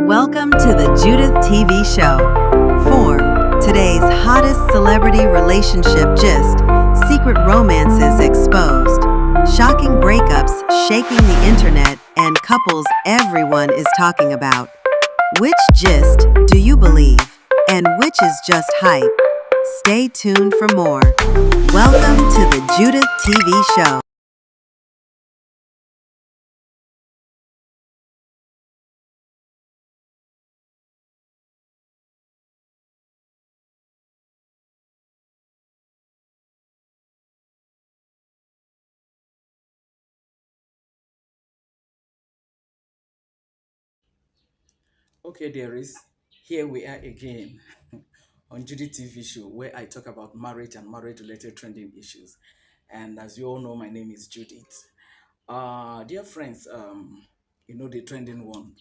Welcome to the Judith TV show. Form, today's hottest celebrity relationship gist, secret romances exposed, shocking breakups shaking the internet, and couples everyone is talking about. Which gist do you believe, and which is just hype? Stay tuned for more. Welcome to the Judith TV show. Okay, dearies, here we are again on Judy TV show where I talk about marriage and marriage-related trending issues. And as you all know, my name is Judith. Dear friends, you know the trending one,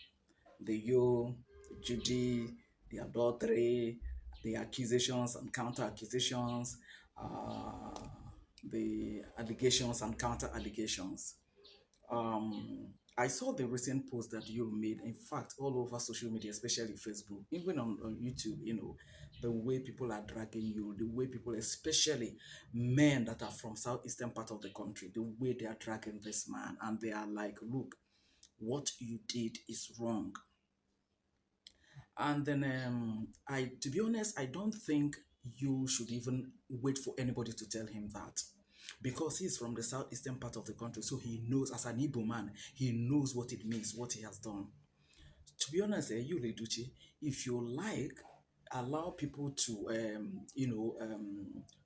the Yul, the Judy, the adultery, the accusations and counter accusations, the allegations and counter allegations. I saw the recent post that you made, in fact, all over social media, especially Facebook, even on YouTube, the way people are dragging you, the way people, especially men that are from southeastern part of the country, the way they are dragging this man, and they are like, look, what you did is wrong. And then to be honest, I don't think you should even wait for anybody to tell him that. Because he's from the southeastern part of the country, so he knows, as an Igbo man, he knows what it means, what he has done. To be honest, Yul Edochie, if you like, allow people to,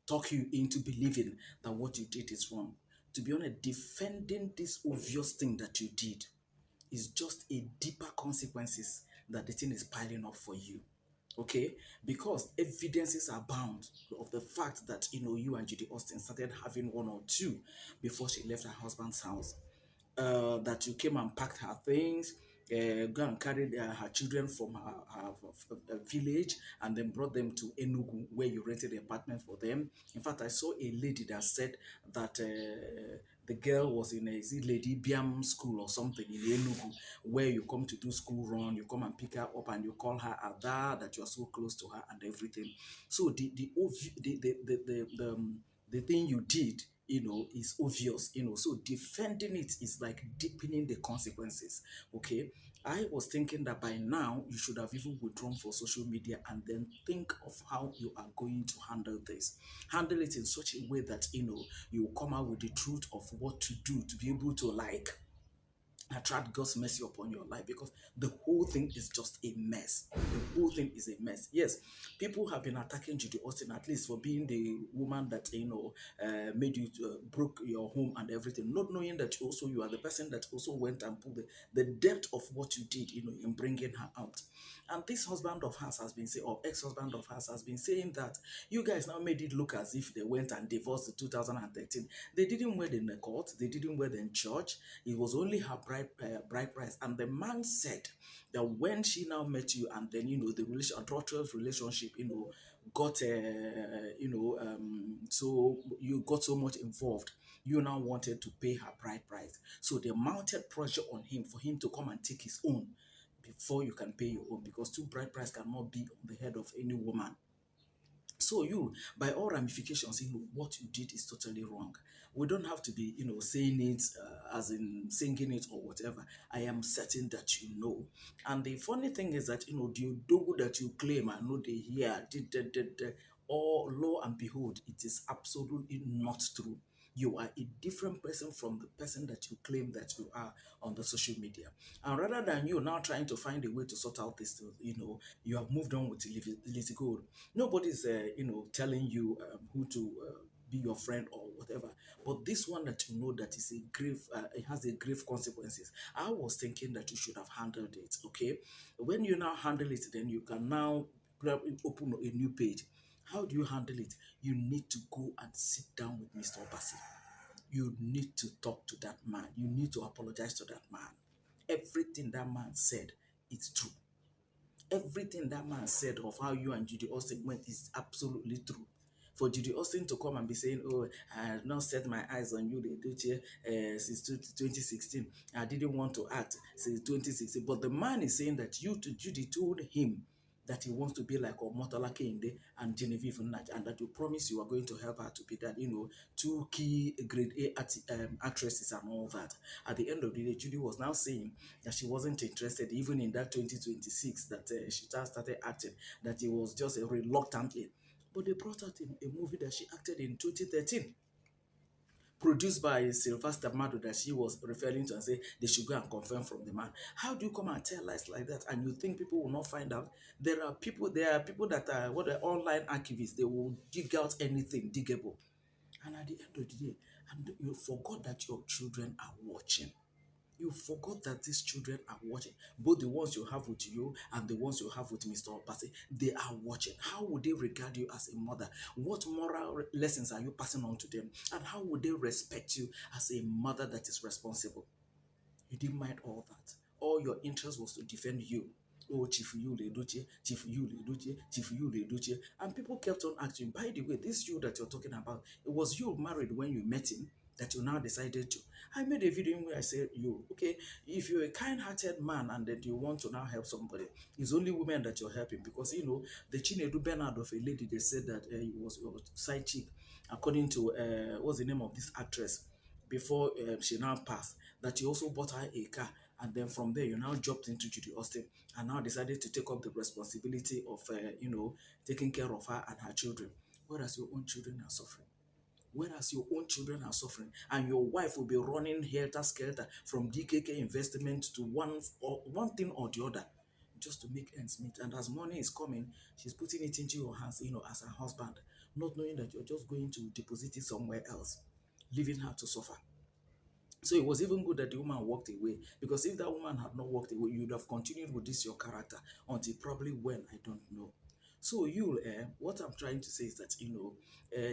talk you into believing that what you did is wrong. To be honest, defending this obvious thing that you did is just a deeper consequences that the thing is piling up for you. Okay, because evidences are bound of the fact that you and Judy Austin started having one or two before she left her husband's house. That you came and packed her things, go and carried her children from her village and then brought them to Enugu where you rented an apartment for them. In fact, I saw a lady that said that the girl was in a, is it Lady Biam school or something in Enugu where you come to do school run, you come and pick her up and you call her Ada, that you are so close to her and everything. So the thing you did is obvious, so defending it is like deepening the consequences. Okay, I was thinking that by now you should have even withdrawn for social media and then think of how you are going to handle it in such a way that you will come out with the truth of what to do to be able to like attract God's mercy upon your life, because the whole thing is just a mess. The whole thing is a mess. Yes, people have been attacking Judy Austin at least for being the woman that made you broke your home and everything, not knowing that also you are the person that also went and put the depth of what you did, in bringing her out. And this husband of hers has been saying, or ex-husband of hers has been saying that you guys now made it look as if they went and divorced in 2013. They didn't wear the court, they didn't wear the in church. It was only her bride price. And the man said that when she now met you, and then the adulterous relationship, got so you got so much involved. You now wanted to pay her bride price, so they mounted pressure on him for him to come and take his own before you can pay your own, because two bride price cannot be on the head of any woman. So you, by all ramifications, what you did is totally wrong. We don't have to be, saying it as in singing it or whatever. I am certain that you know. And the funny thing is that, the dogu that you claim, I know they hear, or lo and behold, it is absolutely not true. You are a different person from the person that you claim that you are on the social media. And rather than you now trying to find a way to sort out this, you have moved on with Lizzie Gold. Nobody's, telling you who to be your friend or whatever. But this one that you know that is a grave, it has a grave consequences. I was thinking that you should have handled it. Okay, when you now handle it, then you can now open a new page. How do you handle it? You need to go and sit down with Mr. Obasi. You need to talk to that man. You need to apologize to that man. Everything that man said is true. Everything that man said of how you and Judy Austin went is absolutely true. For Judy Austin to come and be saying, "Oh, I have not set my eyes on you, Edochie, since 2016. I didn't want to act since 2016." But the man is saying that you to Judy told him that he wants to be like Omotola Kehinde and Genevieve Nnaji, and that you promise you are going to help her to be that, two key grade A actresses and all that. At the end of the day, Judy was now saying that she wasn't interested even in that 2026 that she just started acting, that it was just a reluctant in. But they brought out a movie that she acted in 2013, produced by Sylvester Mado, that she was referring to and say they should go and confirm from the man. How do you come and tell lies like that and you think people will not find out? There are people that are what are online archivists. They will dig out anything diggable. And at the end of the day, and you forgot that your children are watching. You forgot that these children are watching, both the ones you have with you and the ones you have with Mr. Obasi. They are watching. How would they regard you as a mother? What moral lessons are you passing on to them? And how would they respect you as a mother that is responsible? You didn't mind all that. All your interest was to defend you. Oh, Chief Yul Edochie, Chief Yul Edochie, Chief Yul Edochie. And people kept on asking, by the way, this you that you're talking about, it was you married when you met him that you now decided to. I made a video where I said, you, okay, if you're a kind-hearted man and that you want to now help somebody, it's only women that you're helping because, the Chinedu Bernard of a lady, they said that he was your side chick, according to, what's the name of this actress? Before she now passed, that you also bought her a car, and then from there you now jumped into Judy Austin and now decided to take up the responsibility of taking care of her and her children, whereas your own children are suffering. Whereas your own children are suffering, and your wife will be running helter skelter from DKK investment to one thing or the other, just to make ends meet. And as money is coming, she's putting it into your hands, as her husband, not knowing that you're just going to deposit it somewhere else, leaving her to suffer. So it was even good that the woman walked away, because if that woman had not walked away, you would have continued with this your character until probably when, I don't know. So what I'm trying to say is that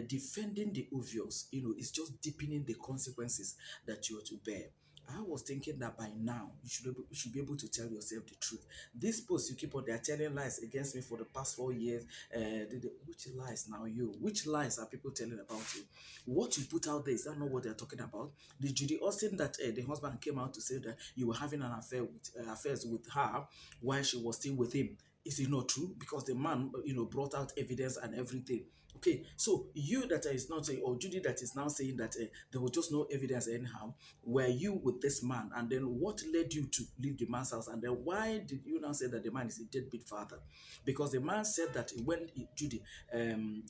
defending the obvious, is just deepening the consequences that you are to bear. I was thinking that by now you should be able to tell yourself the truth. This post you keep on, they're telling lies against me for the past 4 years. Which lies now? Which lies are people telling about you? What you put out there, is that not what they're talking about? The Judy Austin that the husband came out to say that you were having an affair with affairs with her while she was still with him. Is it not true? Because the man, brought out evidence and everything. Okay, so you that is not saying, or Judy that is now saying that there was just no evidence anyhow, were you with this man? And then what led you to leave the man's house? And then why did you now say that the man is a deadbeat father? Because the man said that when Judy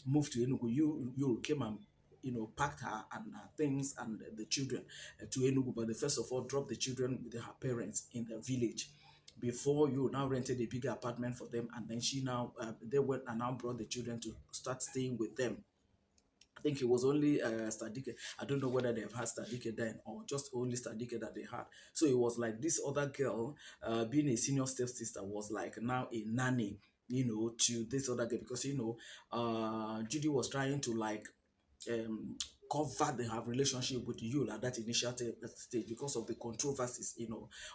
moved to Enugu, you came and packed her and her things and the children to Enugu, but they first of all dropped the children with her parents in the village before you now rented a bigger apartment for them, and then she now they went and now brought the children to start staying with them. I think it was only Stadike. I don't know whether they've had Stadike then or just only Stadike that they had. So it was like this other girl, being a senior stepsister, was like now a nanny, to this other girl, because Judy was trying to like um, cover her relationship with Yul at that initial stage because of the controversies,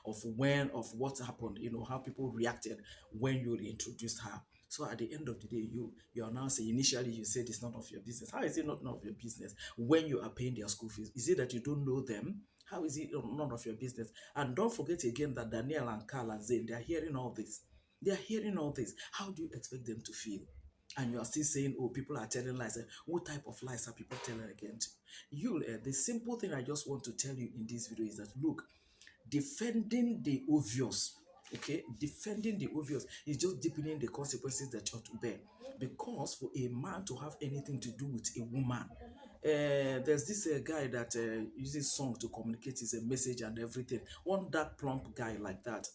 of what happened, how people reacted when Yul introduced her. So at the end of the day, you are now saying, initially you said it's none of your business. How is it not none of your business when you are paying their school fees? Is it that you don't know them? How is it none of your business? And don't forget again that Daniel and Carl and Zane, they are hearing all this. They are hearing all this. How do you expect them to feel? And you are still saying, oh, people are telling lies. What type of lies are people telling against you? The simple thing I just want to tell you in this video is that, look, defending the obvious, okay, defending the obvious is just deepening the consequences that you ought to bear. Because for a man to have anything to do with a woman, there's this guy that uses song to communicate his message and everything. One that plump guy like that.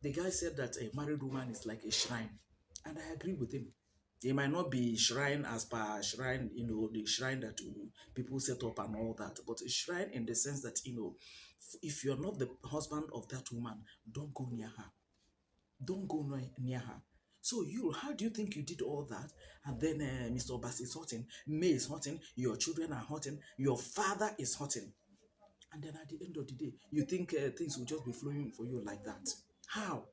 The guy said that a married woman is like a shrine, and I agree with him. It might not be shrine as per shrine, the shrine that people set up and all that, but a shrine in the sense that, if you're not the husband of that woman, don't go near her. Don't go near her. So how do you think you did all that? And then Mr. Obasi is hurting, May is hurting, your children are hurting, your father is hurting. And then at the end of the day, you think things will just be flowing for you like that. How?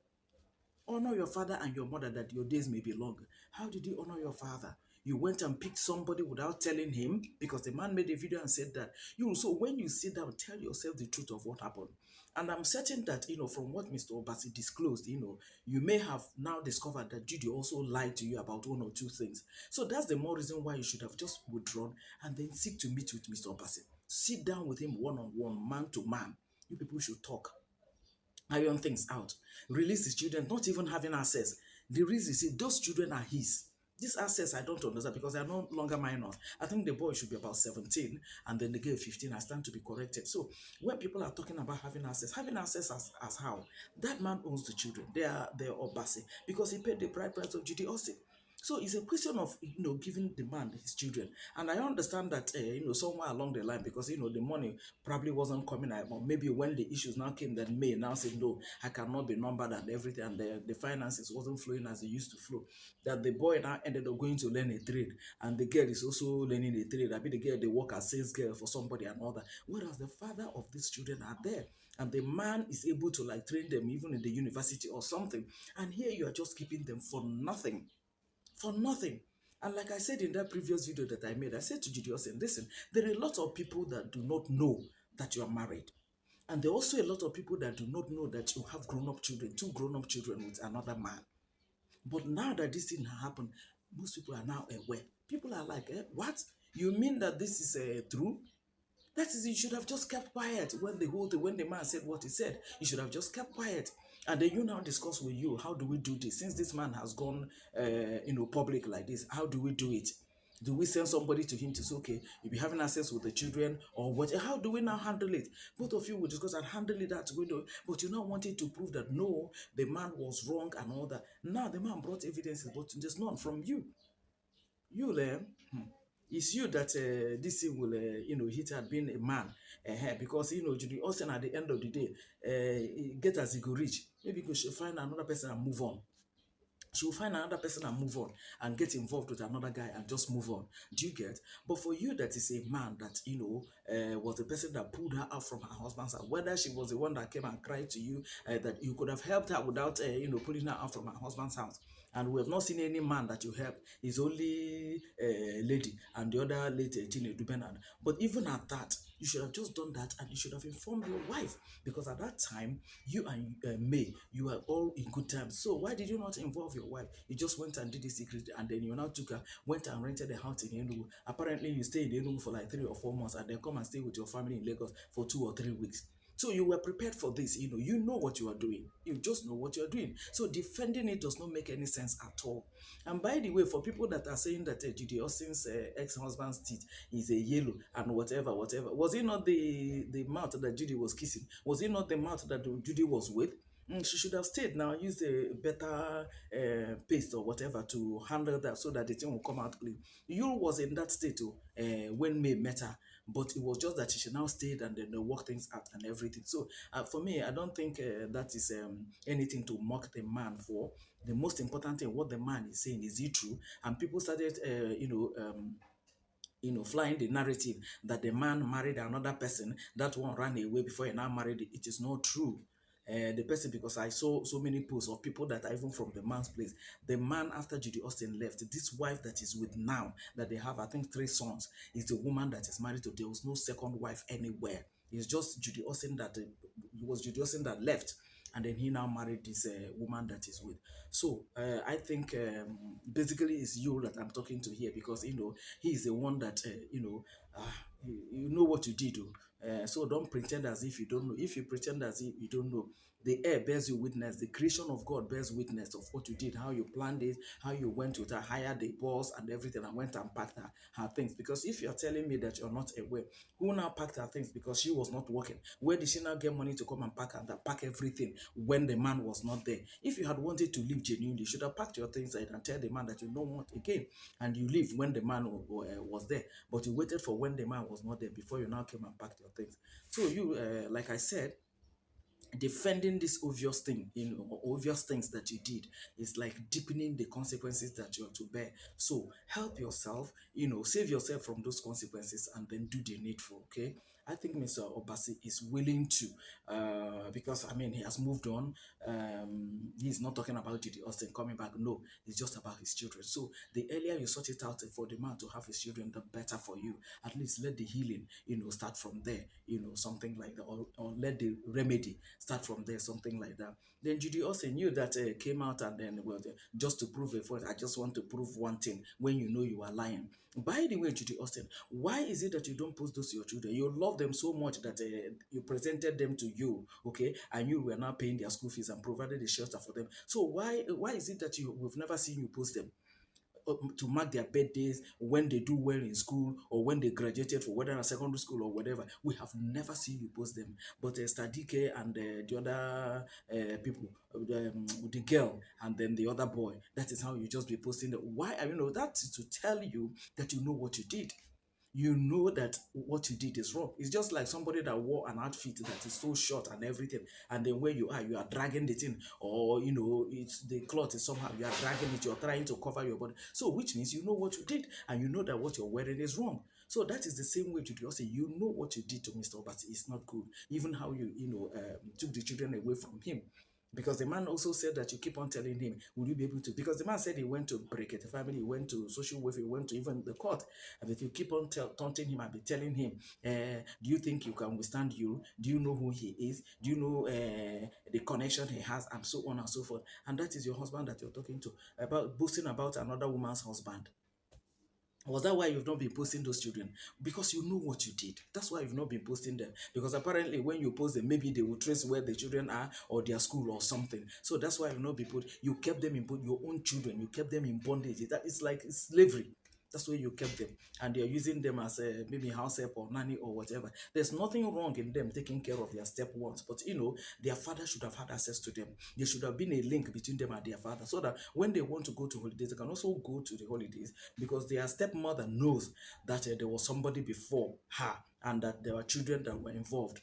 Honor your father and your mother that your days may be long. How did you honor your father? You went and picked somebody without telling him because the man made a video and said that. So when you sit down, tell yourself the truth of what happened. And I'm certain that, from what Mr. Obasi disclosed, you may have now discovered that Judy also lied to you about one or two things. So that's the more reason why you should have just withdrawn and then seek to meet with Mr. Obasi. Sit down with him one on one, man to man. You people should talk, iron things out, release his children, not even having access. The reason is those children are his. This access I don't understand because they are no longer minors. I think the boy should be about 17 and then the girl 15. I stand to be corrected. So when people are talking about having access as how? That man owns the children. They are Obasi because he paid the bride price of Judy Austin. So it's a question of giving the man his children, and I understand that somewhere along the line because the money probably wasn't coming out, or maybe when the issues now came, that May now said no, I cannot be numbered and everything, and the finances wasn't flowing as they used to flow. That the boy now ended up going to learn a trade, and the girl is also learning a trade. I mean the girl they work as sales girl for somebody and all that. Whereas the father of these children are there, and the man is able to like train them even in the university or something, and here you are just keeping them for nothing, for nothing. And like I said in that previous video that I made, I said to Judy Austin, listen, there are a lot of people that do not know that you are married. And there are also a lot of people that do not know that you have grown-up children, two grown-up children with another man. But now that this thing happened, most people are now aware. People are like, what? You mean that this is true? That is, you should have just kept quiet when the man said what he said. You should have just kept quiet, and then you now discuss with you, how do we do this? Since this man has gone, public like this, how do we do it? Do we send somebody to him to say, okay, you'll be having access with the children, or what? How do we now handle it? Both of you will discuss and handle it that way, but you now wanted to prove that no, the man was wrong and all that. Now the man brought evidences, but there's none from you. You there? It's you that this thing will, hit had been a man, because Judy Austin at the end of the day, get as he go reach. Maybe you should find another person and move on. She will find another person and move on and get involved with another guy and just move on. Do you get? But for you, that is a man that was the person that pulled her out from her husband's house. Whether she was the one that came and cried to you, that you could have helped her without pulling her out from her husband's house. And we have not seen any man that you helped. It's only a lady and the other lady, Tina Dubenad. But even at that, you should have just done that and you should have informed your wife, because at that time, you and May, you were all in good terms. So why did you not involve your wife? You just went and did it secretly, and then you now took her, went and rented a house in Enugu. Apparently, you stay in Enugu for like 3 or 4 months, and then come and stay with your family in Lagos for 2 or 3 weeks. So you were prepared for this, you know what you are doing. You just know what you are doing. So defending it does not make any sense at all. And by the way, for people that are saying that Judy Austin's ex-husband's teeth is a yellow and whatever, was it not the mouth that Judy was kissing? Was it not the mouth that Judy was with? She should have stayed now, used a better paste or whatever to handle that so that the thing will come out clean. Yul was in that state when May met her, but it was just that she now stayed and then work things out and everything. So for me, I don't think that is anything to mock the man for. The most important thing, what the man is saying, is it true? And people started, flying the narrative that the man married another person, that one ran away before he now married. It is not true. The person, because I saw so many posts of people that are even from the man's place. The man, after Judy Austin left, this wife that is with now, that they have, I think, 3 sons, is the woman that is married to. There was no second wife anywhere. It's just Judy Austin that it was Judy Austin that left, and then he now married this woman that is with. So I think basically it's you that I'm talking to here, because he is the one that you know what you did. So don't pretend as if you don't know. If you pretend as if you don't know, the air bears you witness. The creation of God bears witness of what you did, how you planned it, how you went with her, hired the boss and everything, and went and packed her things. Because if you're telling me that you're not aware, who now packed her things because she was not working? Where did she now get money to come and pack everything when the man was not there? If you had wanted to leave genuinely, you should have packed your things and tell the man that you don't want again, and you leave when the man was there. But you waited for when the man was not there before you now came and packed your things. So you, like I said, defending this obvious thing, obvious things that you did, is like deepening the consequences that you are to bear. So help yourself, save yourself from those consequences, and then do the needful. Okay. I think Mr. Obasi is willing to, because I mean he has moved on. He's not talking about Judy Austin coming back. No, it's just about his children. So the earlier you sort it out for the man to have his children, the better for you. At least let the healing, start from there. Something like that, or let the remedy start from there, something like that. Then Judy Austin knew that came out and then well, just to prove a point. I just want to prove one thing when you know you are lying. By the way, Judy Austin, why is it that you don't post those to your children? You love them so much that you presented them to you, okay, and you were now paying their school fees and provided the shelter for them. So why is it that we've never seen you post them? To mark their birthdays, when they do well in school, or when they graduated for whether a secondary school or whatever. We have never seen you post them. But Stadike and the other people, the girl and then the other boy, that is how you just be posting them. Why? That is to tell you that you know what you did. You know that what you did is wrong. It's just like somebody that wore an outfit that is so short and everything, and then where you are dragging the thing, or it's the cloth is somehow you are dragging it, you're trying to cover your body. So which means you know what you did, and you know that what you're wearing is wrong. So that is the same way to do. Also, you know what you did to Mr. Obasi is not good. Even how took the children away from him. Because the man also said that you keep on telling him, will you be able to? Because the man said he went to berekete family, he went to social welfare, he went to even the court. And if you keep on taunting him and be telling him, do you think you can withstand you? Do you know who he is? Do you know the connection he has? And so on and so forth. And that is your husband that you're talking to about boasting about another woman's husband. Was that why you've not been posting those children? Because you know what you did. That's why you've not been posting them. Because apparently when you post them, maybe they will trace where the children are or their school or something. So that's why you've not been put. You kept them in your own children. You kept them in bondage. That is like slavery. That's where you kept them, and they're using them as maybe house help or nanny or whatever. There's nothing wrong in them taking care of their step ones, but their father should have had access to them. There should have been a link between them and their father, so that when they want to go to holidays, they can also go to the holidays, because their stepmother knows that there was somebody before her, and that there were children that were involved.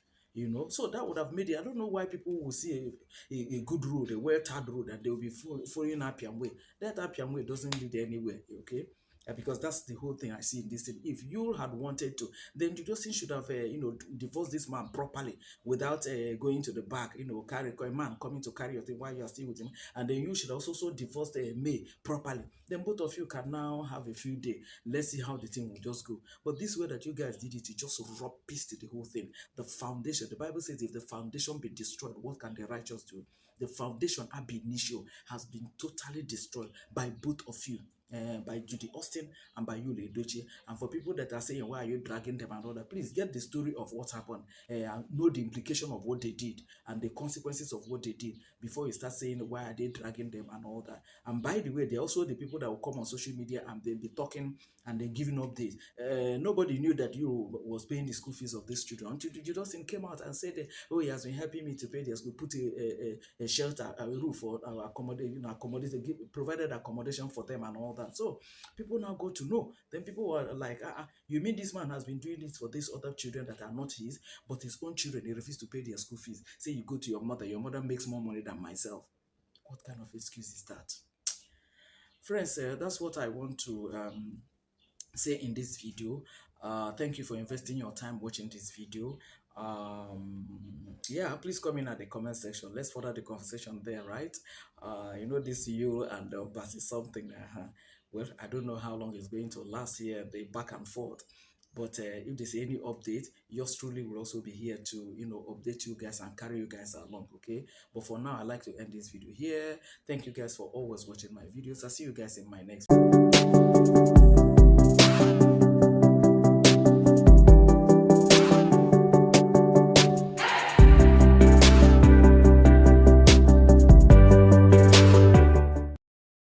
So that would have made it. I don't know why people will see a good road, a well-tarred road, and they will be following Appian way. That Appian way doesn't lead anywhere, okay? Because that's the whole thing I see in this thing. If you had wanted to, then you just should have, divorced this man properly without going to the back, carry a man coming to carry your thing while you are still with him. And then you should also divorce May properly. Then both of you can now have a few days. Let's see how the thing will just go. But this way that you guys did it, it just rubbish the whole thing. The foundation, the Bible says, if the foundation be destroyed, what can the righteous do? The foundation ab initio has been totally destroyed by both of you. By Judy Austin and by Yul Edochie. And for people that are saying, why are you dragging them and all that, please get the story of what happened, and know the implication of what they did and the consequences of what they did before you start saying, why are they dragging them and all that. And by the way, they're also the people that will come on social media and they'll be talking and then giving updates. Nobody knew that you was paying the school fees of these children until Judy Austin came out and said, oh, he has been helping me to pay their school, put a shelter, a roof, or provided accommodation for them and all that. So people now go to know. Then people are like, you mean this man has been doing this for these other children that are not his, but his own children, they refuse to pay their school fees. Say you go to your mother makes more money than myself. What kind of excuse is that? Friends, that's what I want to say in this video. Thank you for investing your time watching this video. Yeah, please come in at the comment section. Let's further the conversation there, right? This Yul and Obasi is something. Well, I don't know how long it's going to last here, the back and forth. But if there's any update, yours truly will also be here to, update you guys and carry you guys along, okay? But for now, I'd like to end this video here. Thank you guys for always watching my videos. I'll see you guys in my next video.